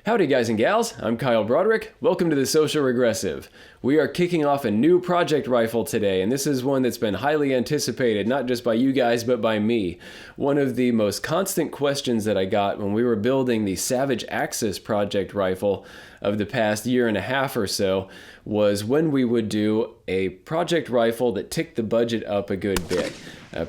Howdy guys and gals, I'm Kyle Broderick. Welcome to the Social Regressive. We are kicking off a new project rifle today, and this is one that's been highly anticipated, not just by you guys, but by me. One of the most constant questions that I got when we were building the Savage Axis project rifle of the past year and a half or so was when we would do a project rifle that ticked the budget up a good bit.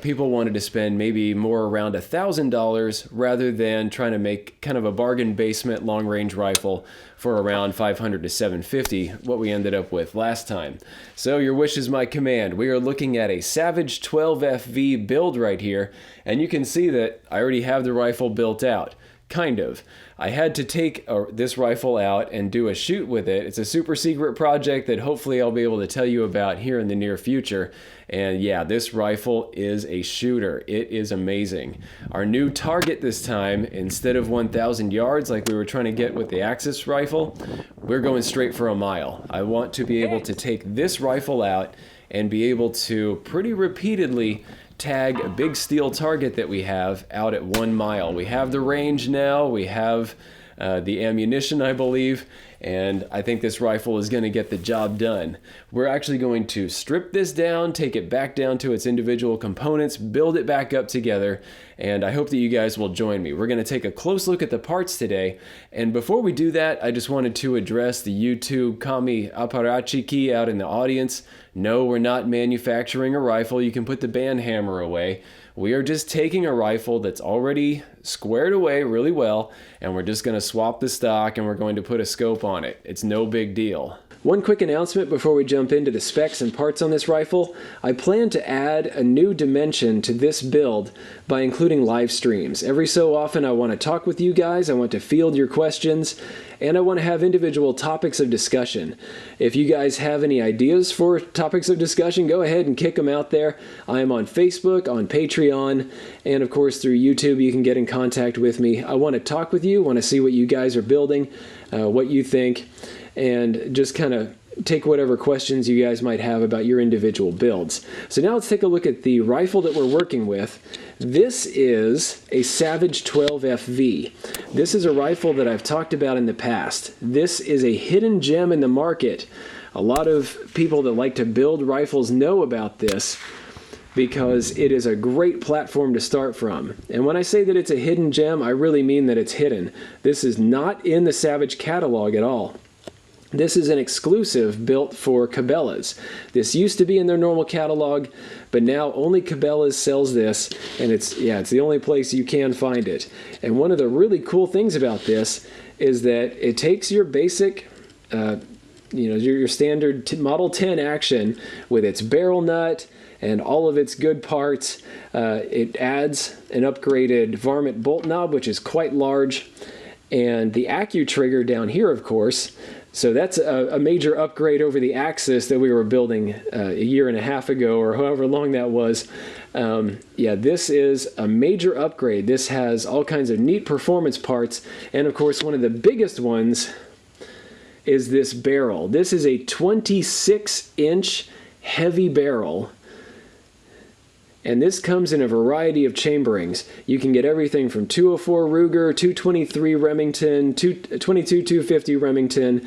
People wanted to spend maybe more around $1,000 rather than trying to make kind of a bargain basement long-range rifle for around $500 to $750, what we ended up with last time. So your wish is my command. We are looking at a Savage 12FV build right here, and you can see that I already have the rifle built out. Kind of. I had to take this rifle out and do a shoot with it. It's a super secret project that hopefully I'll be able to tell you about here in the near future. And yeah, this rifle is a shooter. It is amazing. Our new target this time, instead of 1,000 yards like we were trying to get with the Axis rifle, we're going straight for a mile. I want to be able to take this rifle out and be able to pretty repeatedly tag a big steel target that we have out at 1 mile. We have the range now, we have the ammunition, I believe, and I think this rifle is going to get the job done. We're actually going to strip this down, take it back down to its individual components, build it back up together, and I hope that you guys will join me. We're going to take a close look at the parts today, and before we do that, I just wanted to address the YouTube Kami Apparatchiki out in the audience. No, we're not manufacturing a rifle. You can put the band hammer away. We are just taking a rifle that's already squared away really well, and we're just going to swap the stock and we're going to put a scope on it. It's no big deal. One quick announcement before we jump into the specs and parts on this rifle. I plan to add a new dimension to this build by including live streams. Every so often I want to talk with you guys, I want to field your questions, and I want to have individual topics of discussion. If you guys have any ideas for topics of discussion, go ahead and kick them out there. I am on Facebook, on Patreon, and of course through YouTube you can get in contact with me. I want to talk with you, want to see what you guys are building, what you think, and just kind of take whatever questions you guys might have about your individual builds. So now let's take a look at the rifle that we're working with. This is a Savage 12FV. This is a rifle that I've talked about in the past. This is a hidden gem in the market. A lot of people that like to build rifles know about this because it is a great platform to start from. And when I say that it's a hidden gem, I really mean that it's hidden. This is not in the Savage catalog at all. This is an exclusive built for Cabela's. This used to be in their normal catalog, but now only Cabela's sells this, and it's the only place you can find it. And one of the really cool things about this is that it takes your basic, your standard Model 10 action with its barrel nut and all of its good parts. It adds an upgraded varmint bolt knob, which is quite large, and the Accu trigger down here, of course. So that's a major upgrade over the Axis that we were building a year and a half ago, or however long that was. This is a major upgrade. This has all kinds of neat performance parts, and of course one of the biggest ones is this barrel. This is a 26-inch heavy barrel, and this comes in a variety of chamberings. You can get everything from 204 Ruger, 223 Remington, 22-250 Remington,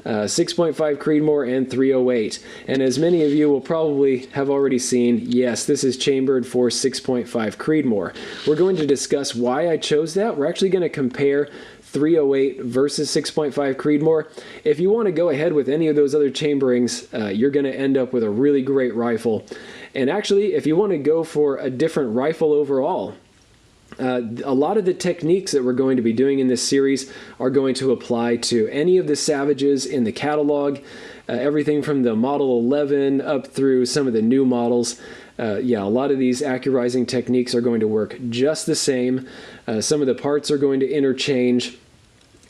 6.5 Creedmoor, and 308. And as many of you will probably have already seen, yes, this is chambered for 6.5 Creedmoor. We're going to discuss why I chose that. We're actually going to compare 308 versus 6.5 Creedmoor. If you want to go ahead with any of those other chamberings, you're going to end up with a really great rifle. And actually, if you want to go for a different rifle overall, a lot of the techniques that we're going to be doing in this series are going to apply to any of the Savages in the catalog, everything from the Model 11 up through some of the new models. A lot of these accurizing techniques are going to work just the same. Some of the parts are going to interchange.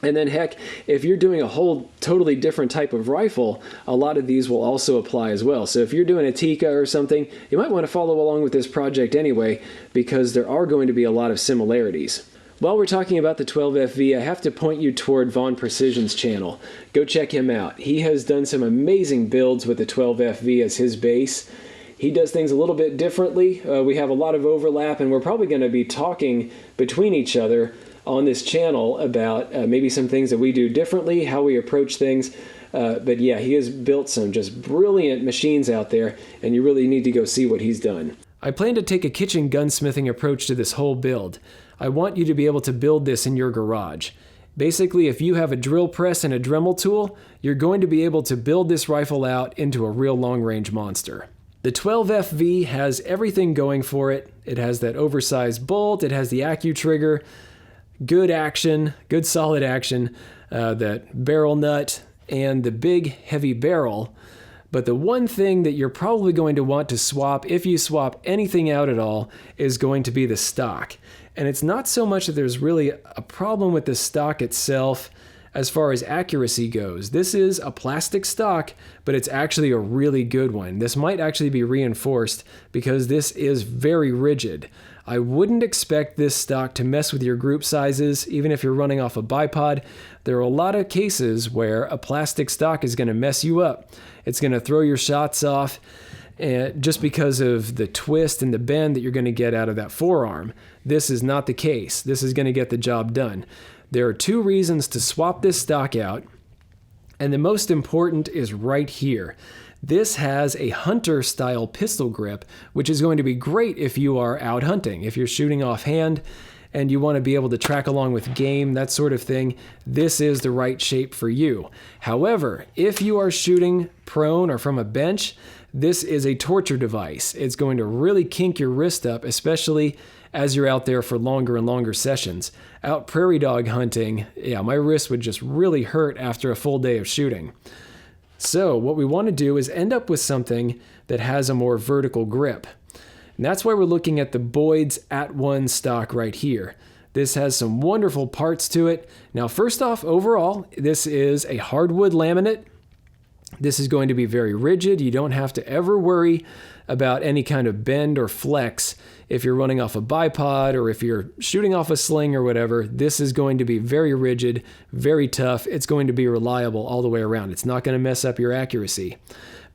And then heck, if you're doing a whole totally different type of rifle, a lot of these will also apply as well. So if you're doing a Tikka or something, you might want to follow along with this project anyway, because there are going to be a lot of similarities. While we're talking about the 12FV, I have to point you toward Von Precision's channel. Go check him out. He has done some amazing builds with the 12FV as his base. He does things a little bit differently. We have a lot of overlap, and we're probably going to be talking between each other on this channel about maybe some things that we do differently, how we approach things. But yeah, he has built some just brilliant machines out there, and you really need to go see what he's done. I plan to take a kitchen gunsmithing approach to this whole build. I want you to be able to build this in your garage. Basically, if you have a drill press and a Dremel tool, you're going to be able to build this rifle out into a real long-range monster. The 12FV has everything going for it. It has that oversized bolt, it has the AccuTrigger, good action, good solid action, that barrel nut, and the big heavy barrel. But the one thing that you're probably going to want to swap, if you swap anything out at all, is going to be the stock. And it's not so much that there's really a problem with the stock itself as far as accuracy goes. This is a plastic stock, but it's actually a really good one. This might actually be reinforced because this is very rigid. I wouldn't expect this stock to mess with your group sizes, even if you're running off a bipod. There are a lot of cases where a plastic stock is going to mess you up. It's going to throw your shots off just because of the twist and the bend that you're going to get out of that forearm. This is not the case. This is going to get the job done. There are two reasons to swap this stock out, and the most important is right here. This has a hunter-style pistol grip, which is going to be great if you are out hunting. If you're shooting offhand and you want to be able to track along with game, that sort of thing, this is the right shape for you. However, if you are shooting prone or from a bench, this is a torture device. It's going to really kink your wrist up, especially as you're out there for longer and longer sessions. Out prairie dog hunting, yeah, my wrist would just really hurt after a full day of shooting. So what we want to do is end up with something that has a more vertical grip. And that's why we're looking at the Boyd's At-One stock right here. This has some wonderful parts to it. Now, first off, overall, this is a hardwood laminate. This is going to be very rigid. You don't have to ever worry about any kind of bend or flex if you're running off a bipod or if you're shooting off a sling or whatever. This is going to be very rigid, very tough. It's going to be reliable all the way around. It's not going to mess up your accuracy.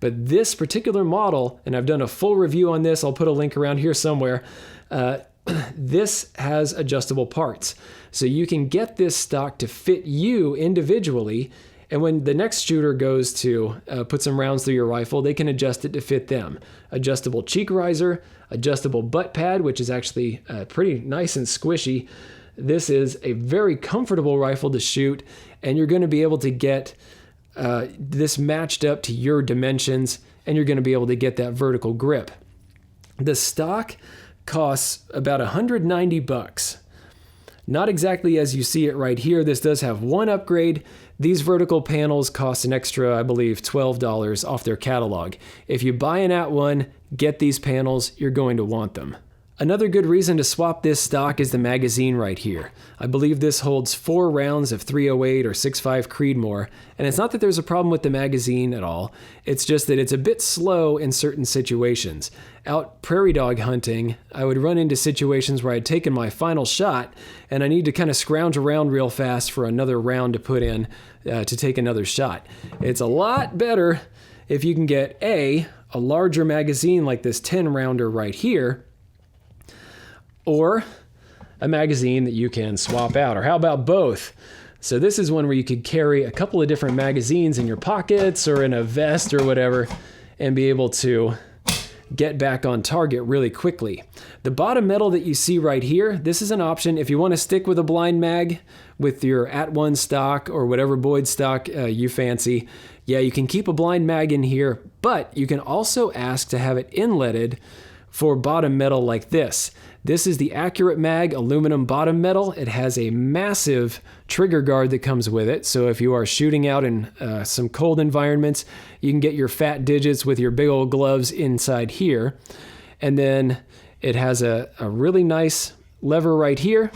But this particular model, and I've done a full review on this, I'll put a link around here somewhere, this has adjustable parts. So you can get this stock to fit you individually, and when the next shooter goes to put some rounds through your rifle, they can adjust it to fit them. Adjustable cheek riser, adjustable butt pad, which is actually pretty nice and squishy. This is a very comfortable rifle to shoot, and you're going to be able to get this matched up to your dimensions, and you're going to be able to get that vertical grip. The stock costs about $190. Not exactly as you see it right here. This does have one upgrade. These vertical panels cost an extra, I believe, $12 off their catalog. If you buy an At-One, get these panels, you're going to want them. Another good reason to swap this stock is the magazine right here. I believe this holds 4 rounds of .308 or 6.5 Creedmoor, and it's not that there's a problem with the magazine at all, it's just that it's a bit slow in certain situations. Out prairie dog hunting, I would run into situations where I'd taken my final shot, and I need to kind of scrounge around real fast for another round to put in to take another shot. It's a lot better if you can get a larger magazine like this 10-rounder right here, or a magazine that you can swap out, or how about both? So this is one where you could carry a couple of different magazines in your pockets or in a vest or whatever and be able to get back on target really quickly. The bottom metal that you see right here, this is an option if you want to stick with a blind mag with your At-One stock or whatever Boyd stock you fancy. Yeah, you can keep a blind mag in here, but you can also ask to have it inletted for bottom metal like this. This is the Accurate Mag aluminum bottom metal. It has a massive trigger guard that comes with it, so if you are shooting out in some cold environments, you can get your fat digits with your big old gloves inside here. And then it has a really nice lever right here.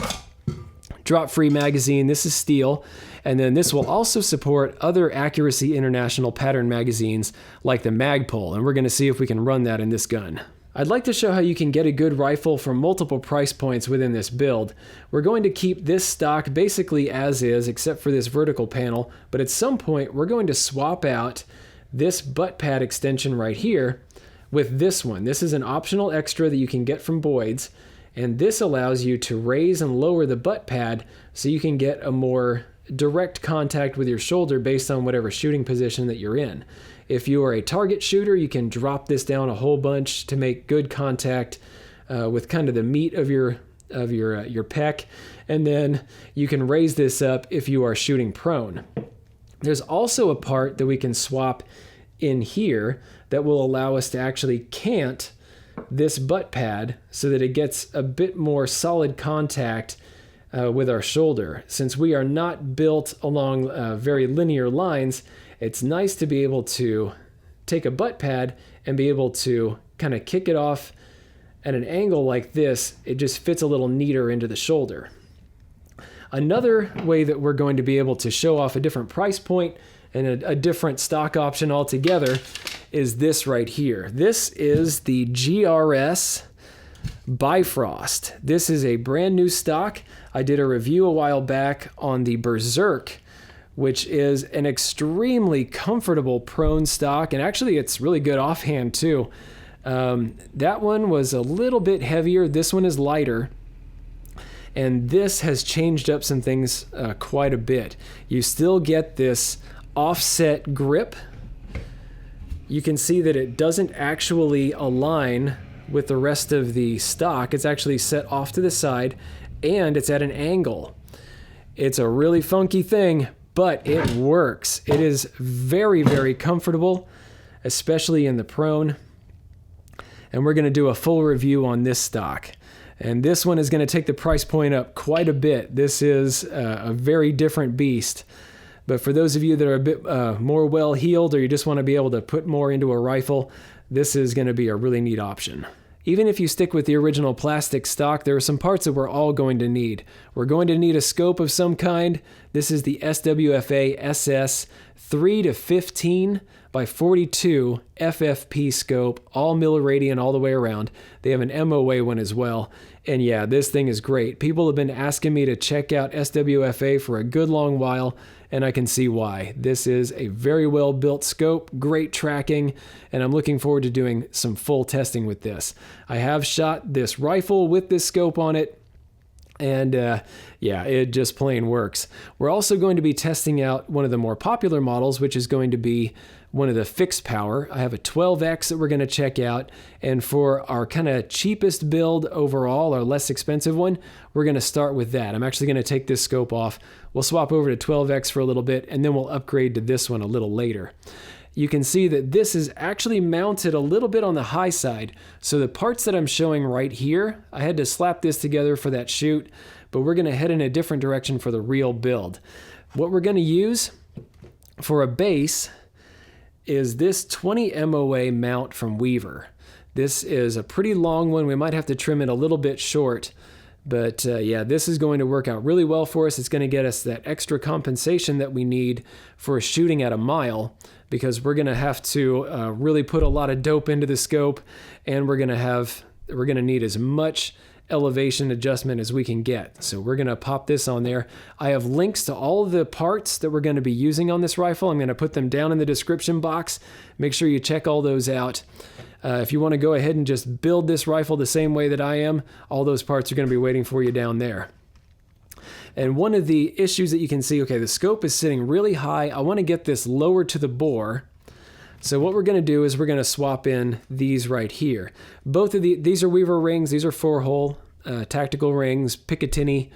Drop-free magazine. This is steel. And then this will also support other Accuracy International pattern magazines like the Magpul, and we're going to see if we can run that in this gun. I'd like to show how you can get a good rifle from multiple price points within this build. We're going to keep this stock basically as is, except for this vertical panel, but at some point we're going to swap out this butt pad extension right here with this one. This is an optional extra that you can get from Boyd's, And this allows you to raise and lower the butt pad so you can get a more direct contact with your shoulder based on whatever shooting position that you're in. If you are a target shooter, you can drop this down a whole bunch to make good contact with kind of the meat of your pec, and then you can raise this up if you are shooting prone. There's also a part that we can swap in here that will allow us to actually cant this butt pad so that it gets a bit more solid contact with our shoulder. Since we are not built along very linear lines, it's nice to be able to take a butt pad and be able to kind of kick it off at an angle like this. It just fits a little neater into the shoulder. Another way that we're going to be able to show off a different price point and a different stock option altogether is this right here. This is the GRS Bifrost. This is a brand new stock. I did a review a while back on the Berger, which is an extremely comfortable prone stock, and actually it's really good offhand too. That one was a little bit heavier. This one is lighter. And this has changed up some things quite a bit. You still get this offset grip. You can see that it doesn't actually align with the rest of the stock. It's actually set off to the side, and it's at an angle. It's a really funky thing, but it works. It is very, very comfortable, especially in the prone. And we're going to do a full review on this stock. And this one is going to take the price point up quite a bit. This is a very different beast. But for those of you that are a bit more well-heeled, or you just want to be able to put more into a rifle, this is going to be a really neat option. Even if you stick with the original plastic stock, there are some parts that we're all going to need. We're going to need a scope of some kind. This is the SWFA SS 3-15 by 42 FFP scope, all milliradian all the way around. They have an MOA one as well. And yeah, this thing is great. People have been asking me to check out SWFA for a good long while, and I can see why. This is a very well built scope, great tracking, and I'm looking forward to doing some full testing with this. I have shot this rifle with this scope on it, and yeah, it just plain works. We're also going to be testing out one of the more popular models, which is going to be one of the fixed power. I have a 12X that we're going to check out, and for our kind of cheapest build overall, our less expensive one, we're going to start with that. I'm actually going to take this scope off. We'll swap over to 12X for a little bit, and then we'll upgrade to this one a little later. You can see that this is actually mounted a little bit on the high side. So the parts that I'm showing right here, I had to slap this together for that shoot, but we're going to head in a different direction for the real build. What we're going to use for a base is this 20 MOA mount from Weaver. This is a pretty long one. We might have to trim it a little bit short, but yeah, this is going to work out really well for us. It's going to get us that extra compensation that we need for shooting at a mile, because we're going to have to really put a lot of dope into the scope, and we're going to need as much elevation adjustment as we can get. So we're going to pop this on there. I have links to all the parts that we're going to be using on this rifle. I'm going to put them down in the description box. Make sure you check all those out. If you want to go ahead and just build this rifle the same way that I am, all those parts are going to be waiting for you down there. And one of the issues that you can see, okay, the scope is sitting really high. I want to get this lower to the bore. So what we're going to do is we're going to swap in these right here. Both of these are Weaver rings. These are 4-hole tactical rings, Picatinny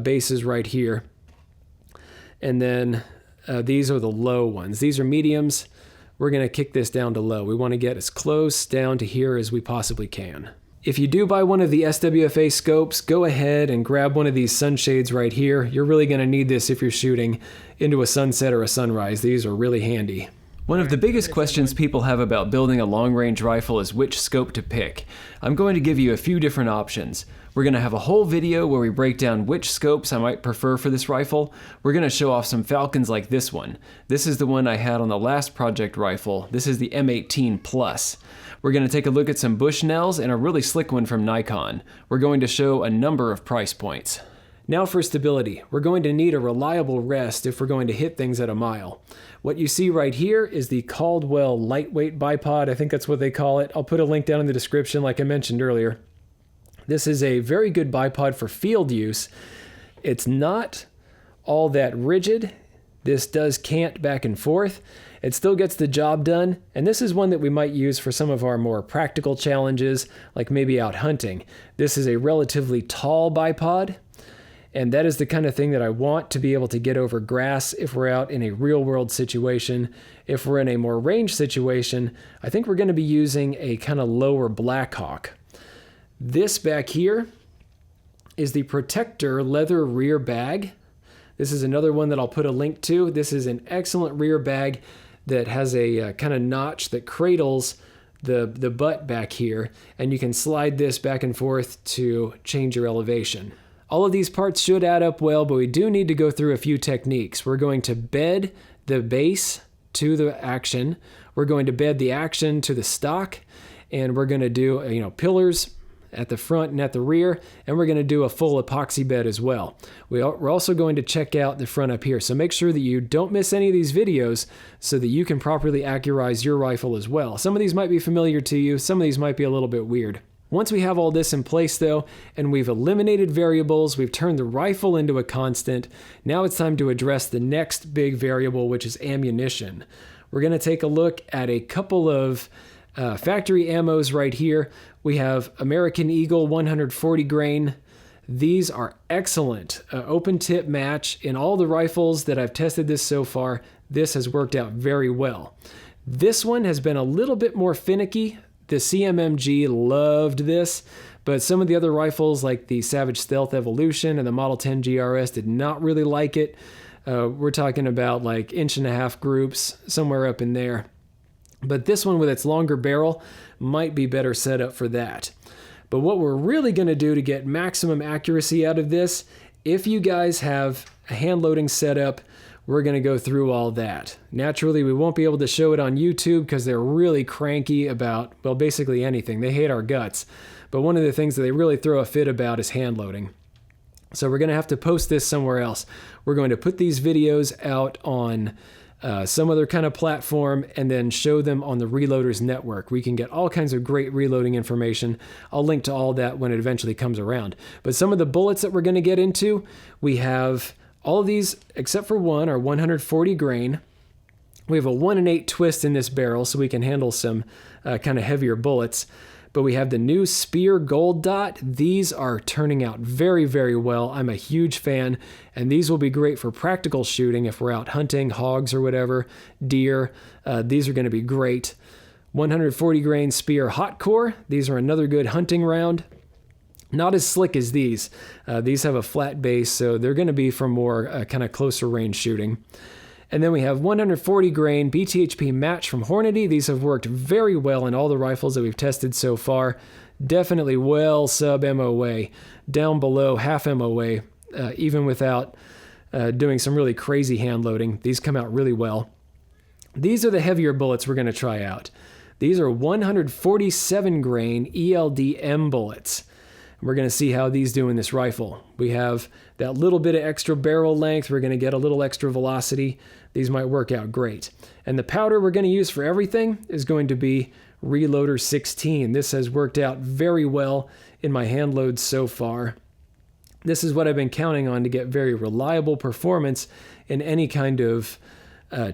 bases right here. And then these are the low ones. These are mediums. We're going to kick this down to low. We want to get as close down to here as we possibly can. If you do buy one of the SWFA scopes, go ahead and grab one of these sunshades right here. You're really going to need this if you're shooting into a sunset or a sunrise. These are really handy. One of the biggest questions people have about building a long-range rifle is which scope to pick. I'm going to give you a few different options. We're going to have a whole video where we break down which scopes I might prefer for this rifle. We're going to show off some Falcons like this one. This is the one I had on the last project rifle. This is the M18 Plus. We're going to take a look at some Bushnells and a really slick one from Nikon. We're going to show a number of price points. Now for stability. We're going to need a reliable rest if we're going to hit things at a mile. What you see right here is the Caldwell lightweight bipod. I think that's what they call it. I'll put a link down in the description like I mentioned earlier. This is a very good bipod for field use. It's not all that rigid. This does cant back and forth. It still gets the job done, and this is one that we might use for some of our more practical challenges, like maybe out hunting. This is a relatively tall bipod, and that is the kind of thing that I want to be able to get over grass if we're out in a real-world situation. If we're in a more range situation, I think we're going to be using a kind of lower Blackhawk. This back here is the Protector leather rear bag. This is another one that I'll put a link to. This is an excellent rear bag that has a kind of notch that cradles the butt back here, and you can slide this back and forth to change your elevation. All of these parts should add up well, but we do need to go through a few techniques. We're going to bed the base to the action. We're going to bed the action to the stock, and we're going to do pillars at the front and at the rear, and we're going to do a full epoxy bed as well. We're also going to check out the front up here, so make sure that you don't miss any of these videos so that you can properly accurize your rifle as well. Some of these might be familiar to you, some of these might be a little bit weird. Once we have all this in place though, and we've eliminated variables, we've turned the rifle into a constant, now it's time to address the next big variable, which is ammunition. We're going to take a look at a couple of factory ammos right here. We have American Eagle 140 grain. These are excellent. Open tip match. In all the rifles that I've tested this so far, this has worked out very well. This one has been a little bit more finicky. The CMMG loved this, but some of the other rifles like the Savage Stealth Evolution and the Model 10 GRS did not really like it. We're talking about like 1.5-inch groups, somewhere up in there. But this one with its longer barrel might be better set up for that. But what we're really going to do to get maximum accuracy out of this, if you guys have a hand loading setup, we're going to go through all that. Naturally, we won't be able to show it on YouTube because they're really cranky about, well, basically anything. They hate our guts. But one of the things that they really throw a fit about is hand loading. So we're going to have to post this somewhere else. We're going to put these videos out on some other kind of platform and then show them on the Reloaders Network. We can get all kinds of great reloading information. I'll link to all that when it eventually comes around. But some of the bullets that we're going to get into, we have all of these, except for one, are 140 grain. We have a 1 1/8 twist in this barrel so we can handle some kind of heavier bullets. But we have the new Spear Gold Dot. These are turning out very, very well. I'm a huge fan, and these will be great for practical shooting if we're out hunting, hogs or whatever, deer. These are going to be great. 140 grain Spear Hot Core. These are another good hunting round. Not as slick as these. These have a flat base, so they're going to be for more kind of closer range shooting. And then we have 140 grain BTHP match from Hornady. These have worked very well in all the rifles that we've tested so far. Definitely well sub MOA, down below half MOA, even without doing some really crazy hand loading. These come out really well. These are the heavier bullets we're going to try out. These are 147 grain ELD-M bullets. We're going to see how these do in this rifle. We have that little bit of extra barrel length. We're going to get a little extra velocity. These might work out great. And the powder we're going to use for everything is going to be Reloader 16. This has worked out very well in my hand loads so far. This is what I've been counting on to get very reliable performance in any kind of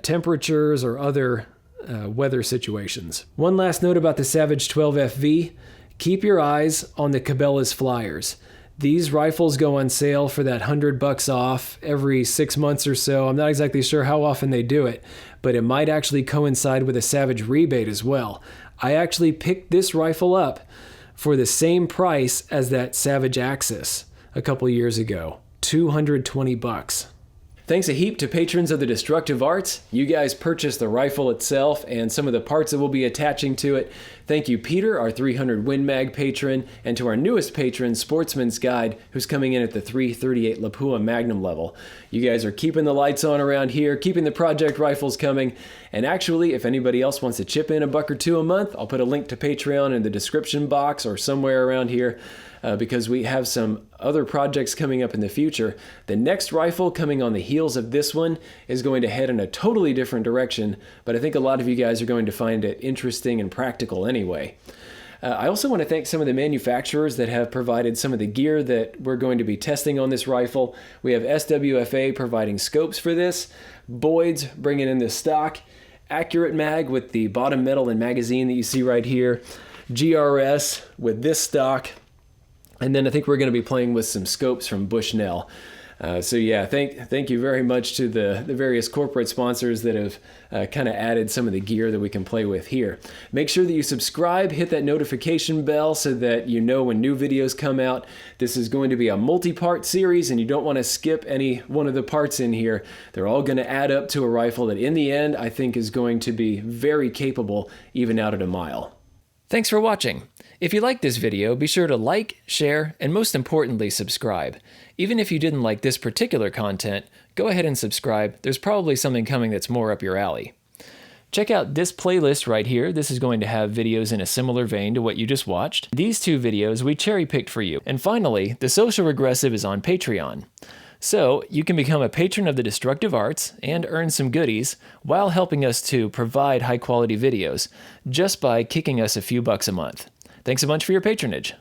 temperatures or other weather situations. One last note about the Savage 12FV. Keep your eyes on the Cabela's flyers. These rifles go on sale for that $100 off every 6 months or so. I'm not exactly sure how often they do it, but it might actually coincide with a Savage rebate as well. I actually picked this rifle up for the same price as that Savage Axis a couple years ago, $220. Thanks a heap to patrons of the Destructive Arts. You guys purchased the rifle itself and some of the parts that we'll be attaching to it. Thank you, Peter, our 300 Win Mag patron, and to our newest patron, Sportsman's Guide, who's coming in at the 338 Lapua Magnum level. You guys are keeping the lights on around here, keeping the project rifles coming, and actually, if anybody else wants to chip in $1 or $2 a month, I'll put a link to Patreon in the description box or somewhere around here. Because we have some other projects coming up in the future. The next rifle coming on the heels of this one is going to head in a totally different direction, but I think a lot of you guys are going to find it interesting and practical anyway. I also want to thank some of the manufacturers that have provided some of the gear that we're going to be testing on this rifle. We have SWFA providing scopes for this, Boyd's bringing in the stock, Accurate Mag with the bottom metal and magazine that you see right here, GRS with this stock, and then I think we're going to be playing with some scopes from Bushnell. So yeah, thank you very much to the various corporate sponsors that have kind of added some of the gear that we can play with here. Make sure that you subscribe, hit that notification bell so that you know when new videos come out. This is going to be a multi-part series and you don't want to skip any one of the parts in here. They're all going to add up to a rifle that in the end I think is going to be very capable even out at a mile. Thanks for watching. If you liked this video, be sure to like, share, and most importantly, subscribe. Even if you didn't like this particular content, go ahead and subscribe. There's probably something coming that's more up your alley. Check out this playlist right here. This is going to have videos in a similar vein to what you just watched. These two videos we cherry-picked for you. And finally, The Social Regressive is on Patreon. So, you can become a patron of the Destructive Arts and earn some goodies while helping us to provide high-quality videos just by kicking us a few bucks a month. Thanks a bunch for your patronage.